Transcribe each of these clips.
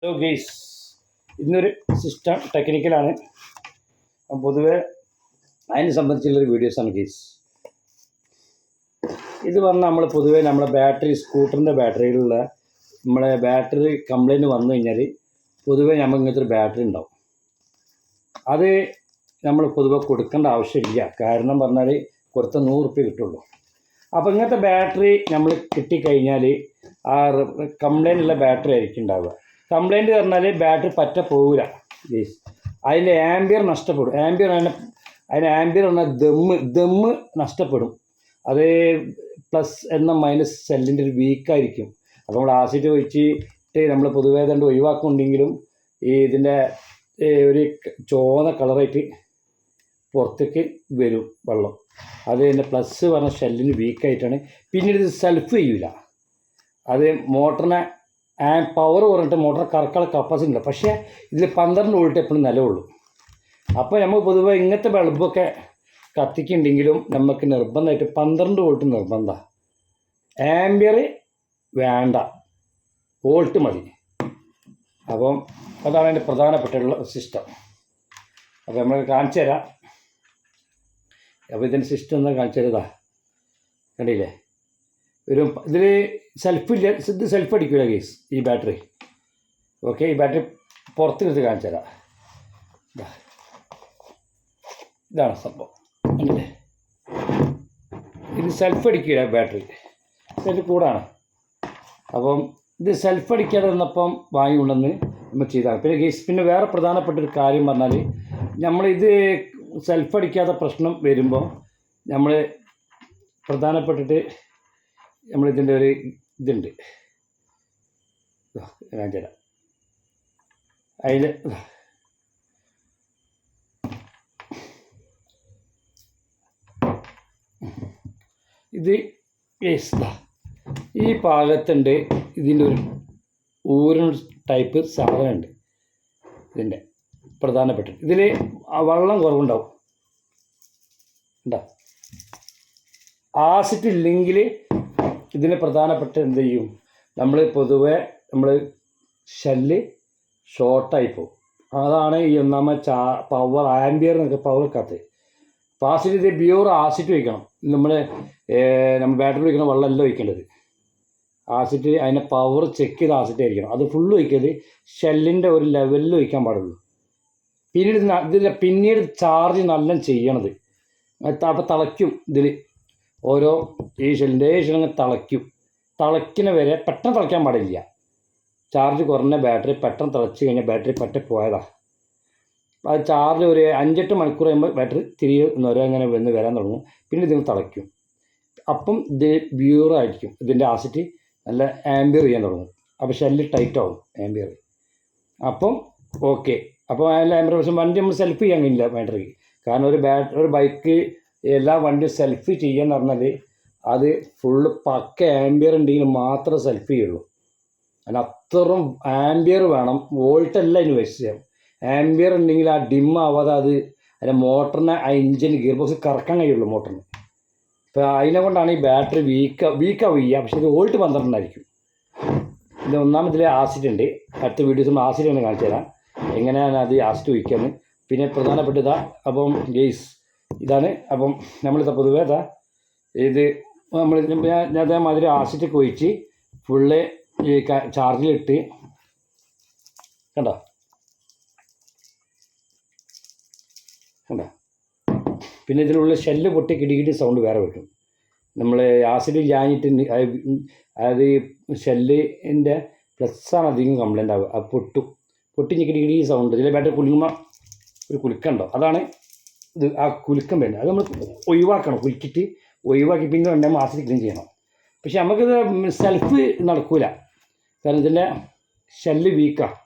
Hello guys, ഇന്നൊരു system ടെക്നിക്കലാണ്. പൊതുവെ അതിനെ സംബന്ധിച്ചുള്ളൊരു വീഡിയോസാണ് ഗെയ്സ്. ഇത് പറഞ്ഞാൽ നമ്മൾ പൊതുവേ നമ്മളെ ബാറ്ററി, സ്കൂട്ടറിൻ്റെ ബാറ്ററിയിലുള്ള നമ്മളെ ബാറ്ററി കംപ്ലൈൻറ്റ് വന്നു കഴിഞ്ഞാൽ പൊതുവേ നമുക്ക് ഇങ്ങനത്തെ ഒരു ബാറ്ററി ഉണ്ടാവും. അത് നമ്മൾ പൊതുവെ കൊടുക്കേണ്ട ആവശ്യമില്ല. കാരണം പറഞ്ഞാൽ കൊടുത്ത 100 റുപ്യ കിട്ടുള്ളൂ. അപ്പോൾ ഇങ്ങനത്തെ ബാറ്ററി നമ്മൾ കിട്ടിക്കഴിഞ്ഞാൽ ആ കംപ്ലൈൻറ്റുള്ള ബാറ്ററി ആയിരിക്കും ഉണ്ടാവുക. കംപ്ലൈൻറ്റ് പറഞ്ഞാൽ ബാറ്ററി പറ്റ പോവില്ല ഗെയ്സ്. അതിൽ ആംബിയർ നഷ്ടപ്പെടും. അതിന് ആംബിയർ പറഞ്ഞാൽ ദമ്മ് നഷ്ടപ്പെടും. അത് പ്ലസ് എന്ന മൈനസ് സെല്ലിൻ്റെ ഒരു വീക്കായിരിക്കും. അപ്പോൾ നമ്മൾ ആസിഡ് ഒഴിച്ചിട്ട് നമ്മൾ പൊതുവേ കണ്ട് ഒഴിവാക്കുന്നുണ്ടെങ്കിലും ഇതിൻ്റെ ഒരു ചുവന്ന കളറായിട്ട് പുറത്തേക്ക് വരും വെള്ളം. അത് തന്നെ പ്ലസ് പറഞ്ഞ ഷെല്ലിന് വീക്കായിട്ടാണ്. പിന്നീട് ഇത് സെൽഫ് ചെയ്യില്ല. അത് മോട്ടറിനെ പവർ പറഞ്ഞിട്ട് മോട്ടർ കറക്കാനുള്ള കപ്പാസിറ്റി ഉണ്ട്. പക്ഷേ ഇതിൽ 12 വോൾട്ട് എപ്പോഴും നിലവുള്ളൂ. അപ്പോൾ നമ്മൾ പൊതുവെ ഇങ്ങനത്തെ ബൾബൊക്കെ കത്തിക്കുന്നുണ്ടെങ്കിലും നമുക്ക് നിർബന്ധമായിട്ട് 12 വോൾട്ട് നിർബന്ധമാണ്. ആംബിയർ വേണ്ട, വോൾട്ട് മതി. അപ്പം അതാണ് അതിൻ്റെ പ്രധാനപ്പെട്ടുള്ള സിസ്റ്റം. അപ്പോൾ നമ്മൾ കാണിച്ചു തരാം. അപ്പോൾ ഇതിൻ്റെ സിസ്റ്റം എന്താ കാണിച്ചു തരുതാ, കണ്ടില്ലേ? ഇതിൽ സെൽഫില്ല, ഇത് സെൽഫ് അടിക്കില്ല ഗെയ്സ് ഈ ബാറ്ററി. ഓക്കെ, ഈ ബാറ്ററി പുറത്ത് എടുത്ത് കാണിച്ചു തരാം. ഇതാണ് സംഭവം, കണ്ടില്ലേ? ഇത് സെൽഫ് അടിക്കില്ല ബാറ്ററി, ഇതിൻ്റെ കൂടാണ്. അപ്പം ഇത് സെൽഫ് അടിക്കാതെ വന്നപ്പം വാങ്ങിക്കൊണ്ടെന്ന് നമ്മൾ ചെയ്താണ്. പിന്നെ ഗെയ്സ്, പിന്നെ വേറെ പ്രധാനപ്പെട്ടൊരു കാര്യം പറഞ്ഞാൽ നമ്മളിത് സെൽഫ് അടിക്കാത്ത പ്രശ്നം വരുമ്പോൾ നമ്മൾ പ്രധാനപ്പെട്ടിട്ട് നമ്മളിതിൻ്റെ ഒരു ഇതുണ്ട്, കാണിച്ചു തരാം. അതിൽ ഇത് ഈ ഭാഗത്തുണ്ട് ഇതിൻ്റെ ഒരു ഊരിന് ടൈപ്പ് സാധനമുണ്ട്. ഇതിൻ്റെ പ്രധാനപ്പെട്ട ഇതിൽ വെള്ളം കുറവുണ്ടാവും. ഉണ്ടോ? ആസിഡ് ഇല്ലെങ്കിൽ ഇതിന് പ്രധാനപ്പെട്ട എന്ത് ചെയ്യും, നമ്മൾ പൊതുവെ ഷെല്ല് ഷോർട്ടായി പോകും. അതാണ് ഈ ഒന്നാമത് പവർ ആംബിയർ എന്നൊക്കെ പവർ കത്ത്. അപ്പോൾ ആസിഡ്, ഇത് പ്യൂർ ആസിഡ് ഒഴിക്കണം. നമ്മൾ ബാറ്ററി ഒഴിക്കുന്ന വെള്ളമല്ല ഒഴിക്കേണ്ടത്. ആസിഡ് അതിനെ പവർ ചെക്ക് ചെയ്ത് ആസിഡ് ആയിരിക്കണം. അത് ഫുള്ള് ഒഴിക്കരുത്, ഷെല്ലിൻ്റെ ഒരു ലെവലിൽ ഒഴിക്കാൻ പാടുള്ളൂ. പിന്നീട് ചാർജ് നല്ല ചെയ്യണത്. അപ്പോൾ തിളയ്ക്കും. ഇതിൽ ഓരോ ഈ ഷെല്ലിങ്ങനെ തിളയ്ക്കുന്ന വരെ പെട്ടെന്ന് തിളയ്ക്കാൻ പാടില്ല. ചാർജ് കുറഞ്ഞ ബാറ്ററി പെട്ടെന്ന് തിളച്ച് കഴിഞ്ഞാൽ ബാറ്ററി പറ്റ പോയതാണ്. അത് ചാർജ് ഒരു 5-8 മണിക്കൂർ കഴിയുമ്പോൾ ബാറ്ററി തിരികെ അങ്ങനെ വരാൻ തുടങ്ങും. പിന്നെ ഇതിന് തിളയ്ക്കും. അപ്പം ഇത് പ്യൂറായിരിക്കും. ഇതിൻ്റെ ആസിഡ് നല്ല ആംബിയർ ചെയ്യാൻ തുടങ്ങും. അപ്പോൾ ഷെല്ല് ടൈറ്റ് ആവും ആംബിയർ. അപ്പം ഓക്കെ. അപ്പോൾ അതിൽ ആംബിയർ പക്ഷേ വണ്ടി നമ്മൾ സെൽഫ് ചെയ്യാൻ കഴിയില്ല ബാറ്ററിക്ക്. കാരണം ഒരു ബൈക്ക് എല്ലാ വണ്ടിയും സെൽഫി ചെയ്യാന്ന് പറഞ്ഞാൽ അത് ഫുള്ള് പക്ക ആംബിയർ ഉണ്ടെങ്കിൽ മാത്രമേ സെൽഫി ചെയ്യുള്ളൂ. അതിന് അത്രയും ആംബിയർ വേണം. വോൾട്ടല്ല അതിന് വിഷയം. ആംബിയർ ഉണ്ടെങ്കിൽ ആ ഡിം ആവാതെ അതിൻ്റെ മോട്ടറിനെ, ആ എഞ്ചിന് ഗിയർ ബോക്സ് കറക്കാൻ കഴിയുള്ളൂ മോട്ടറിന്. അപ്പോൾ അതിനെ കൊണ്ടാണ് ഈ ബാറ്ററി വീക്കാവുക. പക്ഷേ ഇത് വോൾട്ട് 12 ആയിരിക്കും. ഇത് ഒന്നാമതിൽ ആസിഡ് ഉണ്ട്. അടുത്ത വീഡിയോസിൽ ആസിഡ് ആണ് കാണിച്ചു തരാം എങ്ങനെയാണ് അത് ആസിഡ് ഒഴിക്കാമെന്ന്. പിന്നെ പ്രധാനപ്പെട്ട അപ്പം ഗെയ്സ് ഇതാണ്. അപ്പം നമ്മളിത് പൊതുവേ ഇത് ഞാൻ അതേമാതിരി ആസിഡൊക്കെ ഒഴിച്ച് ഫുള്ള് ഈ ചാർജിലിട്ട് കണ്ടോ. പിന്നെ ഇതിലുള്ള ഷെല്ല് പൊട്ടി കിടികിടി സൗണ്ട് വേറെ വരും. നമ്മൾ ആസിഡ് ചാഞ്ഞിട്ട് അതായത് ഷെല്ലിൻ്റെ പ്ലസ്സാണ് അധികം കംപ്ലൈൻ്റ് ആവുക. അത് പൊട്ടി കിടികിടി സൗണ്ട്. ഇതിലെ ബാറ്ററി കുലുങ്ങുമ്പോൾ ഒരു കുലുക്കമുണ്ടോ, അതാണ് ഇത്. ആ കുലുക്കം വരുന്നത് അത് നമ്മൾ ഒഴിവാക്കണം. ഒഴിവാക്കി പിന്നെ നമ്മൾ ആസിഡ് ക്ലീൻ ചെയ്യണം. പക്ഷെ നമുക്കിത് സെൽഫ് നടക്കില്ല. കാരണം ഇതിൻ്റെ ഷെല്ല് വീക്കാണ്.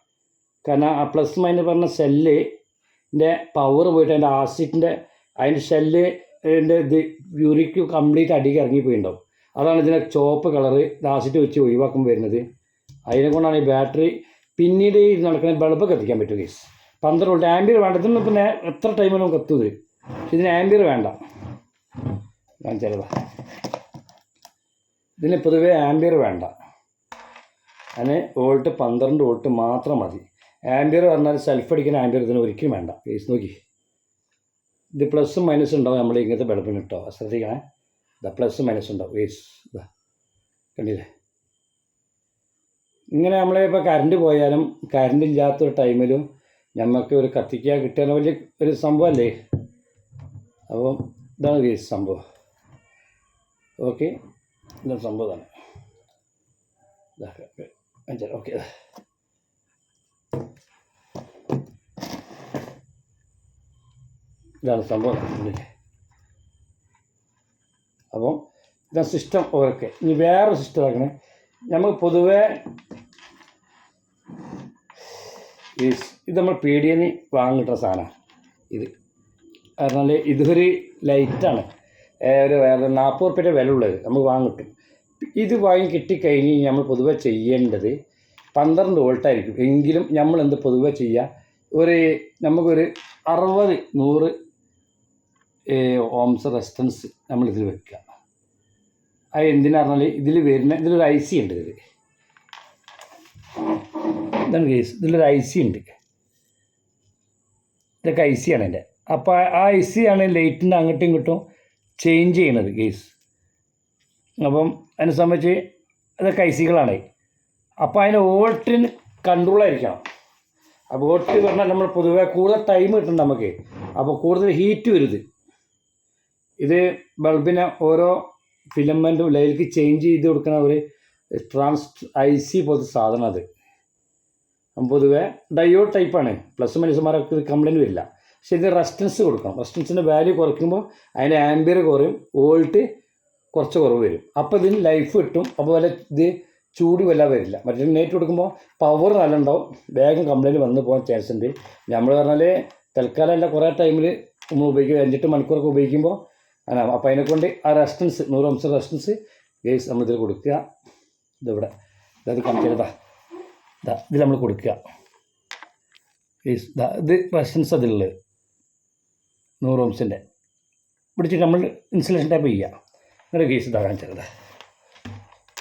കാരണം ആ പ്ലസ് മൈനസ് പറഞ്ഞ ഷെല്ലിൻ്റെ പവർ പോയിട്ട് അതിൻ്റെ ഷെല്ലിൻ്റെ ഇത് യൂറിക്ക് കംപ്ലീറ്റ് അടിക്ക് ഇറങ്ങിപ്പോയിട്ടുണ്ടാവും. അതാണ് ഇതിൻ്റെ ചുവപ്പ് കളറ് ആസിഡ് വെച്ച് ഒഴിവാക്കുമ്പോൾ വരുന്നത്. അതിനെ കൊണ്ടാണ് ഈ ബാറ്ററി പിന്നീട് ഈ നടക്കുന്ന ബൾബ് കത്തിക്കാൻ പറ്റും ഗൈസ്. 12 വോൾട്ട് ആംബിയർ വേണ്ട. ഇതിന് പിന്നെ എത്ര ടൈമിൽ നമുക്ക് കത്തുന്നത്. ഇതിന് ആംബിയർ വേണ്ട. കാണിച്ചാലതാ, ഇതിന് പൊതുവേ ആംബിയർ വേണ്ട. അതിന് വോൾട്ട് 12 വോൾട്ട് മാത്രം മതി. ആംബിയർ പറഞ്ഞാൽ സെൽഫ് അടിക്കുന്ന ആംബിയർ ഇതിന് ഒരിക്കലും വേണ്ട. കേസ് നോക്കി, ഇത് പ്ലസും മൈനസ് ഉണ്ടാവും നമ്മൾ ഇങ്ങനത്തെ ബൾബിന് കേട്ടോ, ശ്രദ്ധിക്കണേ. ഇതാ പ്ലസ് മൈനസ് ഉണ്ടാവും കേസ്. ഇതാ കണ്ടില്ലേ, ഇങ്ങനെ നമ്മളിപ്പോൾ കറണ്ട് പോയാലും കറണ്ട് ഇല്ലാത്തൊരു ടൈമിലും നമുക്ക് ഒരു കത്തിക്കാൻ കിട്ടുന്ന വലിയ ഒരു സംഭവമല്ലേ. അപ്പം ഇതാണ് കേസ് സംഭവം. ഓക്കെ, ഇതാണ് സംഭവം തന്നെ. ഓക്കെ, ഇതാണ് സംഭവം. അപ്പം ഇതാണ് സിസ്റ്റം. ഓക്കെ, ഇനി വേറെ സിസ്റ്റം ആക്കണേ. നമ്മൾ പൊതുവേ ഇത് നമ്മൾ പീടികയിൽ നിന്ന് വാങ്ങിട്ട സാധനമാണ് ഇത്. കാരണം ഇതൊരു ലൈറ്റാണ്, ഒരു 40 ഉറുപ്പ്യയുടെ വില ഉള്ളത് നമുക്ക് വാങ്ങിട്ടും. ഇത് വാങ്ങി കിട്ടിക്കഴിഞ്ഞ് നമ്മൾ പൊതുവെ ചെയ്യേണ്ടത് 12 വോൾട്ടായിരിക്കും. എങ്കിലും നമ്മൾ എന്ത് പൊതുവെ ചെയ്യുക, നമുക്കൊരു 60-100 ഓംസ് റെസിസ്റ്റൻസ് നമ്മളിതിൽ വെക്കുക. അത് എന്തിനാന്ന് പറഞ്ഞാൽ ഇതിലൊരു IC ഉണ്ട്. ഇതാണ് കേസ്, ഇതിലൊരു IC ഉണ്ട്. ഇതൊക്കെ IC ആണ് എൻ്റെ. അപ്പോൾ ആ IC ആണ് ലൈറ്റിൻ്റെ അങ്ങോട്ടും ഇങ്ങോട്ടും ചേഞ്ച് ചെയ്യണത് കേസ്. അപ്പം അതിനെ സംബന്ധിച്ച് അതൊക്കെ ICകളാണ്. അപ്പോൾ അതിന് വോൾട്ടിന് കൺട്രോളായിരിക്കണം. ആ വോൾട്ട് പറഞ്ഞാൽ നമ്മൾ പൊതുവെ കൂടുതൽ ടൈം കിട്ടും നമുക്ക്. അപ്പോൾ കൂടുതൽ ഹീറ്റ് വരുത്. ഇത് ബൾബിനെ ഓരോ ഫിലമെൻറ്റും ലൈലേക്ക് ചേഞ്ച് ചെയ്ത് കൊടുക്കുന്ന ഒരു IC പോലത്തെ സാധനം അത്. പൊതുവെ ഡയോഡ് ടൈപ്പാണ്. പ്ലസ് മൈനസുമാരൊക്കെ ഇത് കംപ്ലൈൻറ്റ് വരില്ല. പക്ഷെ ഇത് റെസിസ്റ്റൻസ് കൊടുക്കണം. റെസിസ്റ്റൻസിൻ്റെ വാല്യൂ കുറയ്ക്കുമ്പോൾ അതിൻ്റെ ആംബിയർ കുറയും, വോൾട്ട് കുറച്ച് കുറവ് വരും. അപ്പോൾ ഇതിന് ലൈഫ് കിട്ടും. അപ്പോൾ ഇത് ചൂട് വല്ലാതെ വരില്ല. മറ്റേ നേരിട്ട് കൊടുക്കുമ്പോൾ പവർ നല്ല ഉണ്ടാവും, വേഗം കംപ്ലൈൻറ്റ് വന്ന് പോകാൻ ചാൻസ് ഉണ്ട്. നമ്മൾ പറഞ്ഞാൽ തൽക്കാലം അല്ല, കുറേ ടൈമിൽ നമ്മൾ ഉപയോഗിക്കുക, 5-8 മണിക്കൂറൊക്കെ ഉപയോഗിക്കുമ്പോൾ ആണ്. അപ്പോൾ അതിനെക്കൊണ്ട് ആ റെസിസ്റ്റൻസ് 100 ഓംസ് റെസിസ്റ്റൻസ് ഗേസ് നമ്മളിതിൽ കൊടുക്കുക. ഇതിവിടെ ഇത് കാണിച്ചതാ, ഇതിൽ നമ്മൾ കൊടുക്കുക ഗേസ്. ഇത് റെസിസ്റ്റൻസ് അതിലുള്ളത് 100 ഓംസിൻ്റെ പിടിച്ചിട്ട് നമ്മൾ ഇൻസുലേഷൻ ടൈപ്പ് ചെയ്യുക. എന്നിട്ട് ഗേസ് ഇതാ കാണിച്ചത്.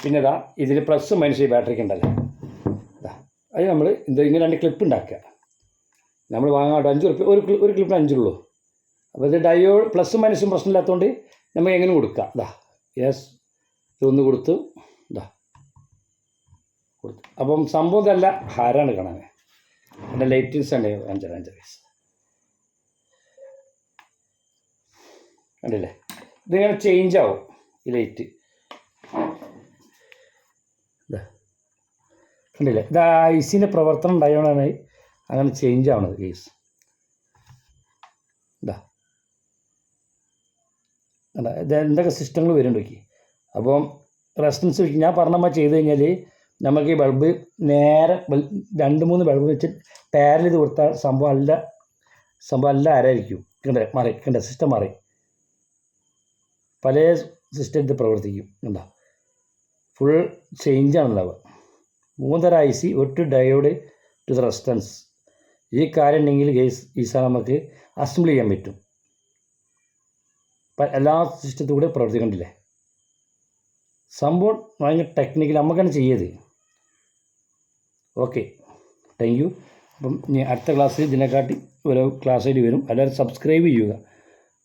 പിന്നെ ഇതിൽ പ്ലസ് മൈനസ് ഈ ബാറ്ററിക്ക് ഉണ്ടല്ലോ, അത് നമ്മൾ ഇങ്ങനെ 2 ക്ലിപ്പ് ഉണ്ടാക്കുക. നമ്മൾ വാങ്ങാട്ടോ 5 ഉറുപ്പ്യ ഒരു ക്ലിപ്പിന് 5 ഉള്ളൂ. അപ്പോൾ ഇത് ഡയോഡ് പ്ലസും മൈനസും പ്രശ്നമില്ലാത്തതുകൊണ്ട് നമ്മൾ എങ്ങനെ കൊടുക്കുക. യെസ്, ഇതൊന്ന് കൊടുത്തു. അപ്പം സംഭവം ഇതല്ല, ഹാരാണ് കാണാൻ. എൻ്റെ ലൈറ്റിങ്സ് ഉണ്ട് 5 വയസ്സ് കണ്ടില്ലേ. ഇതിങ്ങനെ ചേഞ്ച് ആവും ഈ ലൈറ്റ്. കണ്ടില്ലേ, ഇത് ICൻ്റെ പ്രവർത്തനം ഉണ്ടായതുകൊണ്ടാണ് അങ്ങനെ ചേഞ്ച് ആവണത് കേസ്. ഇത് എന്തൊക്കെ സിസ്റ്റങ്ങൾ വരുന്നുണ്ട്. അപ്പം റെസിസ്റ്റൻസ് ഞാൻ പറഞ്ഞ ചെയ്ത് കഴിഞ്ഞാൽ നമുക്ക് ഈ ബൾബ് നേരെ 2-3 ബൾബ് വെച്ച് പാരൽ ചെയ്ത് കൊടുത്താൽ സംഭവം അല്ല ആരായിരിക്കും. കണ്ട സിസ്റ്റം മാറി, പല സിസ്റ്റം ഇത് പ്രവർത്തിക്കും. കണ്ട ഫുൾ ചേഞ്ചാണുണ്ടാവുക. 3 തരം IC, 1 ഡയോഡ്, 2 റെസിസ്റ്റൻസ്. ഈ കാര്യം ഉണ്ടെങ്കിൽ കേസ് ഈ സാധനം നമുക്ക് അസംബിൾ ചെയ്യാൻ പറ്റും. എല്ലാ സിസ്റ്റത്തിൽ കൂടെ പ്രവർത്തിക്കണ്ടില്ലേ. സംഭവം ഭയങ്കര ടെക്നിക്കൽ, നമുക്കാണ് ചെയ്യത്. Okay, thank U. അപ്പം ഇനി അടുത്ത ക്ലാസ്സിൽ ഇതിനെക്കാട്ടി ഓരോ ക്ലാസ്സായിട്ട് വരും. എല്ലാവരും സബ്സ്ക്രൈബ് ചെയ്യുക.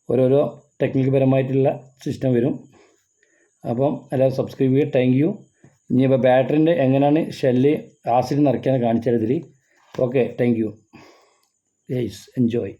ഓരോരോ ടെക്നിക്കൽ പരമായിട്ടുള്ള സിസ്റ്റം വരും. അപ്പം എല്ലാവരും സബ്സ്ക്രൈബ് ചെയ്യുക. Thank you. ഇനിയിപ്പോൾ ബാറ്ററിൻ്റെ എങ്ങനെയാണ് ഷെല്ല് ആസിഡ് നിറയ്ക്കാൻ കാണിച്ചതിൽ. Okay, thank you. Yes, enjoy.